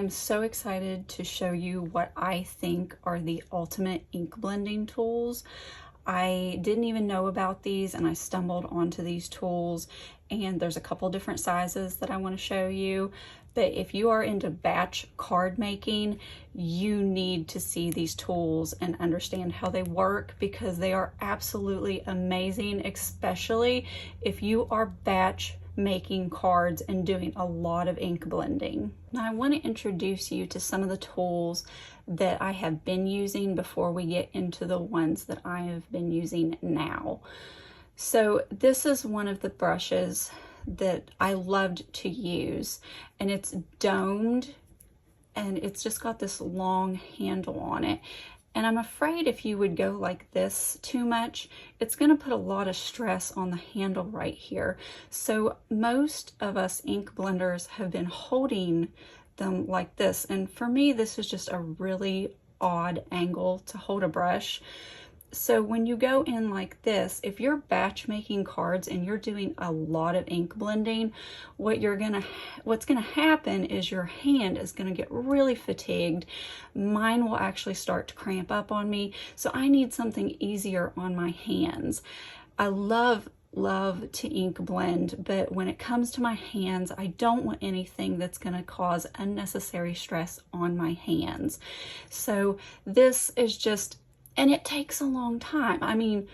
I'm so excited to show you what I think are the ultimate ink blending tools. I didn't even know about these and I stumbled onto these tools, and there's a couple different sizes that I want to show you. But if you are into batch card making, you need to see these tools and understand how they work, because they are absolutely amazing, especially if you are batch making cards and doing a lot of ink blending. Now I want to introduce you to some of the tools that I have been using before we get into the ones that I have been using now. So this is one of the brushes that I loved to use, and it's domed and it's just got this long handle on it. And I'm afraid if you would go like this too much, it's going to put a lot of stress on the handle right here. So most of us ink blenders have been holding them like this. And for me, this is just a really odd angle to hold a brush. So when you go in like this, if you're batch making cards and you're doing a lot of ink blending, what's gonna happen is your hand is gonna get really fatigued. Mine will actually start to cramp up on me. So I need something easier on my hands. I love to ink blend, but when it comes to my hands, I don't want anything that's going to cause unnecessary stress on my hands. So this is just, and it takes a long time. I mean,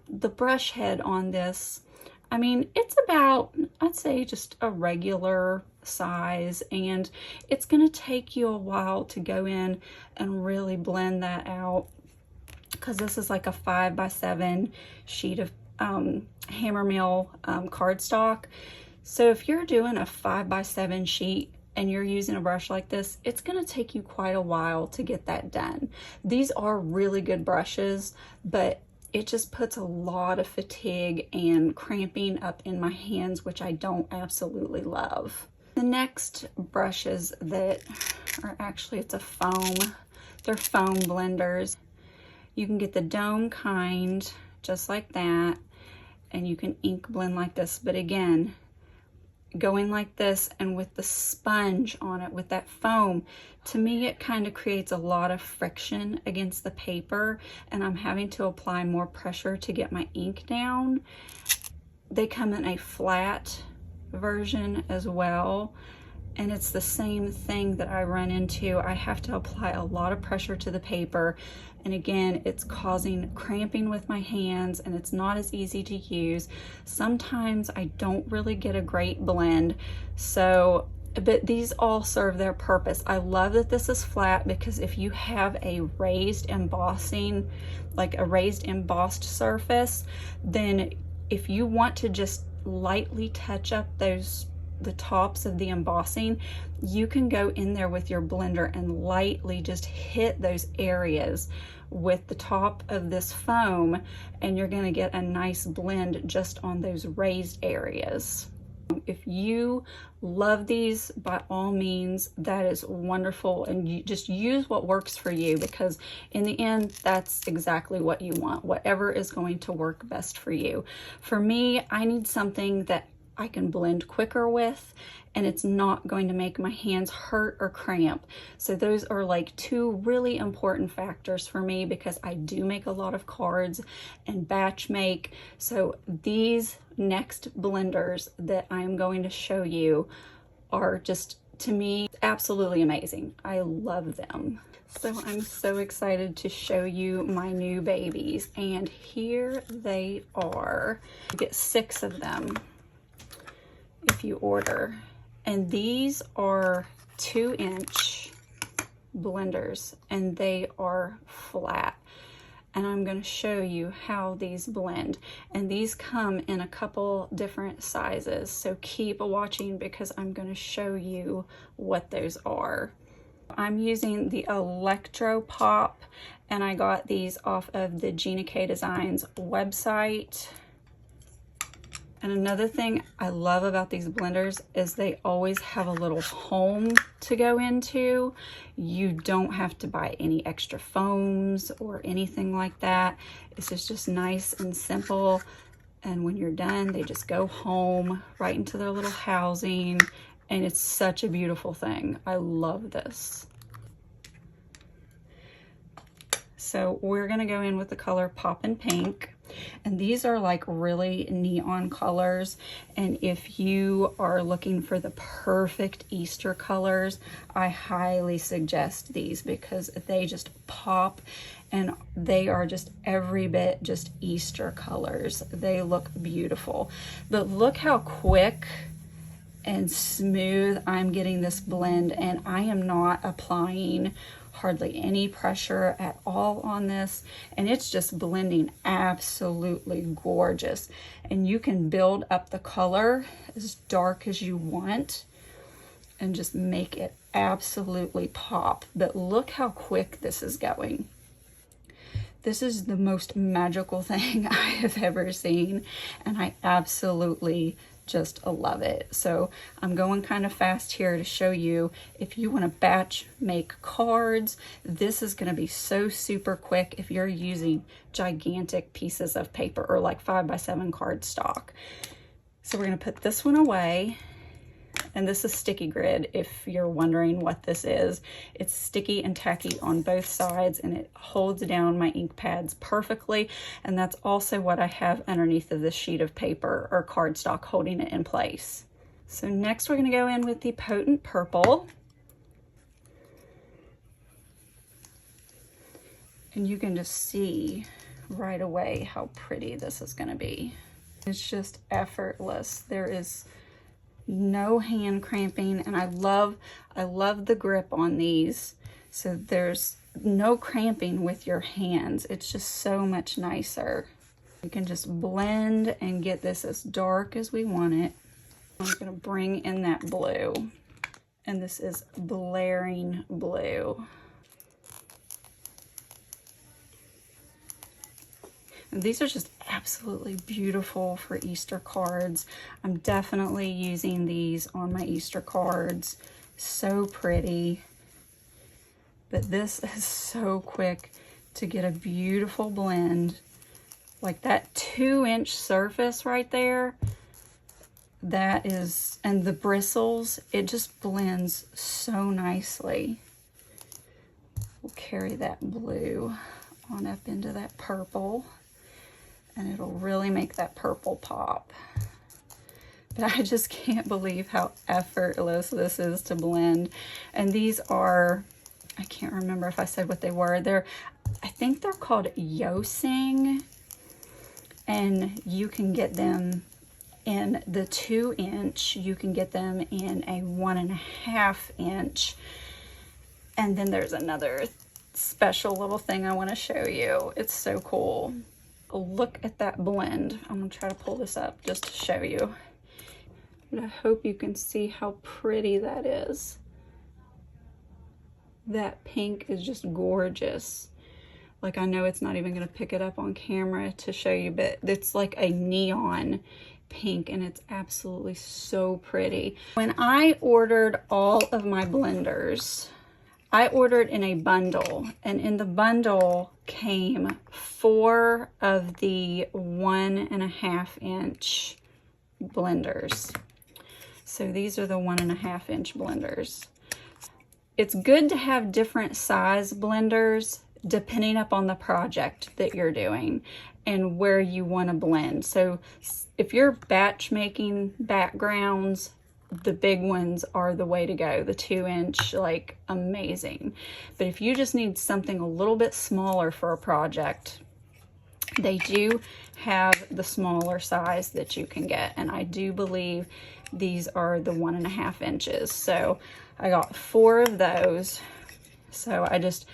the brush head on this, I mean, it's about, I'd say just a regular size, and it's going to take you a while to go in and really blend that out, because this is like a 5x7 sheet of hammer mill cardstock. So if you're doing a 5x7 sheet and you're using a brush like this, it's going to take you quite a while to get that done. These are really good brushes, but it just puts a lot of fatigue and cramping up in my hands, which I don't absolutely love. The next brushes that are actually, it's a foam, they're foam blenders. You can get the dome kind, just like that, and you can ink blend like this. But again, going like this and with the sponge on it, with that foam, to me it kind of creates a lot of friction against the paper, and I'm having to apply more pressure to get my ink down. They come in a flat version as well, and it's the same thing that I run into. I have to apply a lot of pressure to the paper, and again, it's causing cramping with my hands, and it's not as easy to use. Sometimes I don't really get a great blend. So, but these all serve their purpose. I love that this is flat, because if you have a raised embossing, like a raised embossed surface, then if you want to just lightly touch up the tops of the embossing, you can go in there with your blender and lightly just hit those areas with the top of this foam, and you're going to get a nice blend just on those raised areas. If you love these, by all means, that is wonderful, and you just use what works for you, because in the end, that's exactly what you want, whatever is going to work best for you. For me, I need something that I can blend quicker with, and it's not going to make my hands hurt or cramp. So those are like two really important factors for me, because I do make a lot of cards and batch make. So these next blenders that I'm going to show you are just, to me, absolutely amazing. I love them. So I'm so excited to show you my new babies, and here they are. You get 6 of them if you order, and these are 2-inch blenders, and they are flat, and I'm going to show you how these blend. And these come in a couple different sizes, so keep watching, because I'm going to show you what those are. I'm using the Electro Pop, and I got these off of the Gina K Designs website. And another thing I love about these blenders is they always have a little home to go into. You don't have to buy any extra foams or anything like that. It's just nice and simple. And when you're done, they just go home right into their little housing, and it's such a beautiful thing. I love this. So we're gonna go in with the color Poppin' Pink. And these are like really neon colors. And if you are looking for the perfect Easter colors, I highly suggest these because they just pop and they are just every bit just Easter colors. They look beautiful. But look how quick and smooth I'm getting this blend, and I am not applying hardly any pressure at all on this, and it's just blending absolutely gorgeous. And you can build up the color as dark as you want and just make it absolutely pop. But look how quick this is going. This is the most magical thing I have ever seen, and I absolutely just love it. So I'm going kind of fast here to show you if you want to batch make cards. This is going to be so super quick if you're using gigantic pieces of paper or like 5x7 cardstock. So we're going to put this one away. And this is sticky grid, if you're wondering what this is. It's sticky and tacky on both sides, and it holds down my ink pads perfectly. And that's also what I have underneath of this sheet of paper or cardstock holding it in place. So next we're going to go in with the Potent Purple. And you can just see right away how pretty this is going to be. It's just effortless. There is no hand cramping, and I love the grip on these, so there's no cramping with your hands. It's just so much nicer. We can just blend and get this as dark as we want it. I'm gonna bring in that blue, and this is blaring blue. And these are just absolutely beautiful for Easter cards. I'm definitely using these on my Easter cards. So pretty. But this is so quick to get a beautiful blend. Like that 2-inch surface right there, that is, and the bristles, it just blends so nicely. We'll carry that blue on up into that purple, and it'll really make that purple pop. But I just can't believe how effortless this is to blend. And these are, I can't remember if I said what they were. I think they're called Yoseng, and you can get them in the 2-inch, you can get them in a 1.5-inch, and then there's another special little thing I want to show you. It's so cool. Look at that blend. I'm gonna try to pull this up just to show you. But I hope you can see how pretty that is. That pink is just gorgeous. Like, I know it's not even gonna pick it up on camera to show you, but it's like a neon pink, and it's absolutely so pretty. When I ordered all of my blenders, I ordered in a bundle, and in the bundle came 4 of the 1.5-inch blenders. So these are the 1.5-inch blenders. It's good to have different size blenders depending upon the project that you're doing and where you want to blend. So if you're batch making backgrounds, the big ones are the way to go. The 2-inch, like, amazing. But if you just need something a little bit smaller for a project, they do have the smaller size that you can get. And I do believe these are the 1.5 inches. So I got 4 of those. So I just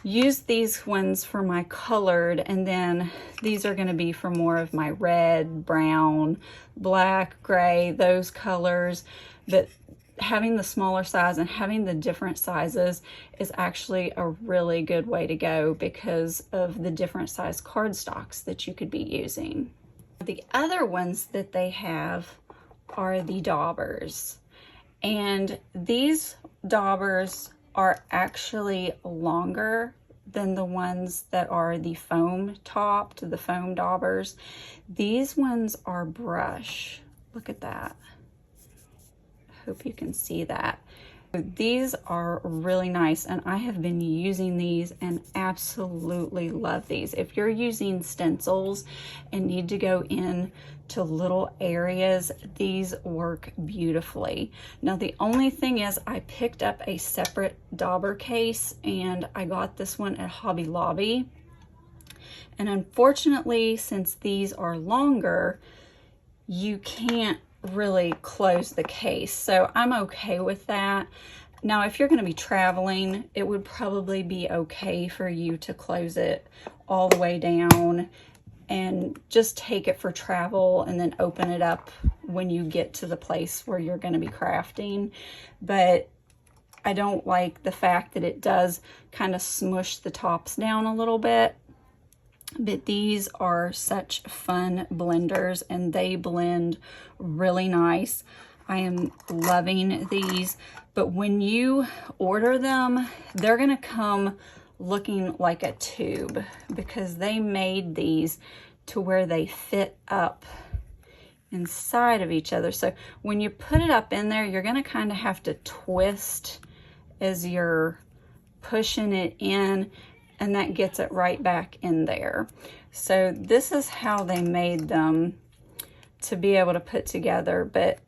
used these ones for my colored, and then these are going to be for more of my red, brown, black, gray, those colors. But having the smaller size and having the different sizes is actually a really good way to go because of the different size cardstocks that you could be using. The other ones that they have are the Daubers, and these Daubers are actually longer than the ones that are the foam topped, the foam Daubers. These ones are brush. Look at that. Hope you can see that. These are really nice, and I have been using these and absolutely love these. If you're using stencils and need to go in to little areas, these work beautifully. Now the only thing is I picked up a separate dauber case, and I got this one at Hobby Lobby. And unfortunately, since these are longer, you can't really close the case, so I'm okay with that. Now if you're going to be traveling, it would probably be okay for you to close it all the way down and just take it for travel and then open it up when you get to the place where you're going to be crafting. But I don't like the fact that it does kind of smush the tops down a little bit. But these are such fun blenders, and they blend really nice. I am loving these, but when you order them, they're gonna come looking like a tube because they made these to where they fit up inside of each other. So when you put it up in there, you're gonna kind of have to twist as you're pushing it in, and that gets it right back in there. So this is how they made them to be able to put together, but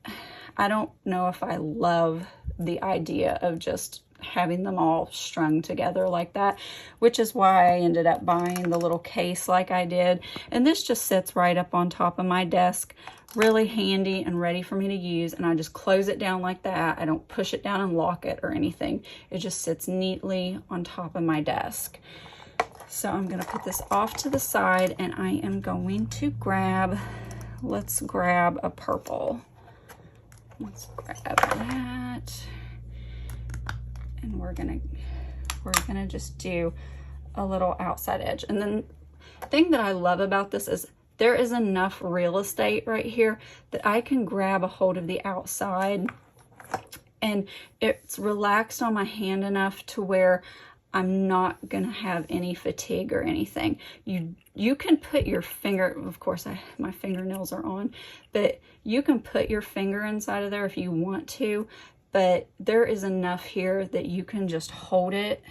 I don't know if I love the idea of just having them all strung together like that, which is why I ended up buying the little case like I did. And this just sits right up on top of my desk, really handy and ready for me to use. And I just close it down like that. I don't push it down and lock it or anything. It just sits neatly on top of my desk. So I'm going to put this off to the side, and I am going to grab, let's grab a purple. Let's grab that. And we're gonna just do a little outside edge. And then the thing that I love about this is there is enough real estate right here that I can grab a hold of the outside, and it's relaxed on my hand enough to where I'm not gonna have any fatigue or anything. You can put your finger, of course my fingernails are on, but you can put your finger inside of there if you want to, but there is enough here that you can just hold it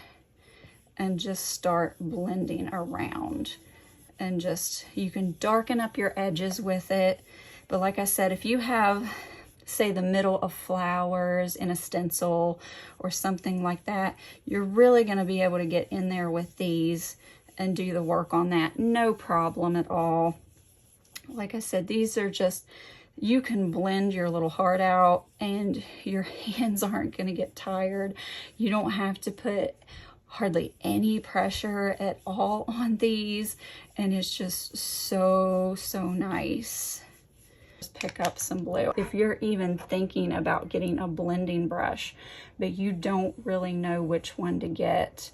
and just start blending around. And just, you can darken up your edges with it. But like I said, if you have, say, the middle of flowers in a stencil or something like that, you're really going to be able to get in there with these and do the work on that. No problem at all. Like I said, these are just, you can blend your little heart out and your hands aren't going to get tired. You don't have to put hardly any pressure at all on these, and it's just so nice. Just pick up some blue. If you're even thinking about getting a blending brush but you don't really know which one to get,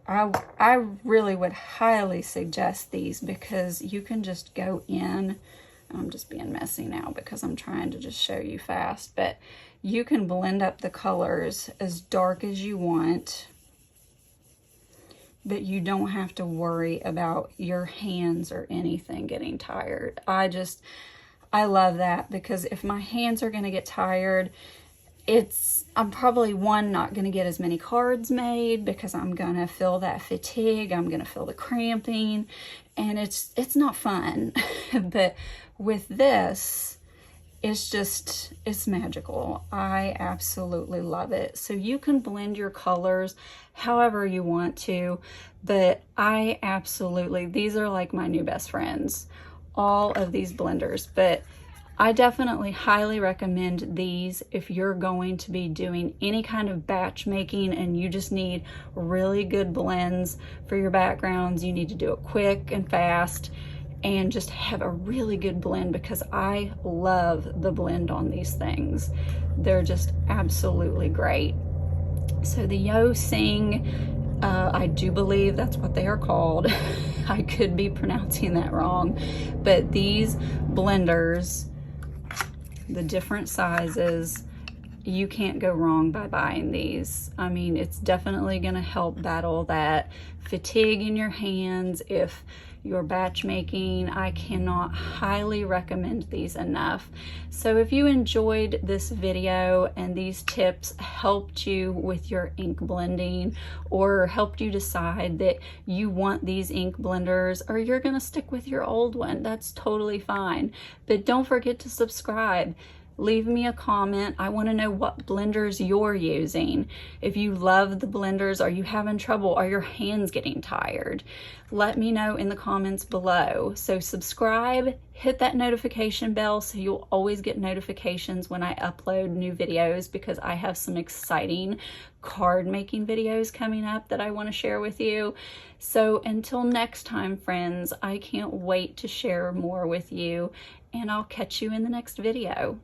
I really would highly suggest these, because you can just go in. I'm just being messy now because I'm trying to just show you fast, but you can blend up the colors as dark as you want, but you don't have to worry about your hands or anything getting tired. I love that, because if my hands are going to get tired, I'm probably, one, not going to get as many cards made because I'm going to feel that fatigue. I'm going to feel the cramping, and it's not fun. But with this, it's magical. I absolutely love it. So you can blend your colors however you want to, but these are like my new best friends, all of these blenders. But I definitely highly recommend these if you're going to be doing any kind of batch making and you just need really good blends for your backgrounds. You need to do it quick and fast and just have a really good blend, because I love the blend on these things. They're just absolutely great. So the Yoseng, I do believe that's what they are called. I could be pronouncing that wrong, but these blenders, the different sizes, you can't go wrong by buying these. I mean, it's definitely going to help battle that fatigue in your hands if you're batch making. I cannot highly recommend these enough. So if you enjoyed this video and these tips helped you with your ink blending, or helped you decide that you want these ink blenders or you're going to stick with your old one, that's totally fine. But don't forget to subscribe. Leave me a comment. I want to know what blenders you're using. If you love the blenders, are you having trouble? Are your hands getting tired? Let me know in the comments below. So subscribe, hit that notification bell so you'll always get notifications when I upload new videos, because I have some exciting card making videos coming up that I want to share with you. So until next time, friends, I can't wait to share more with you, and I'll catch you in the next video.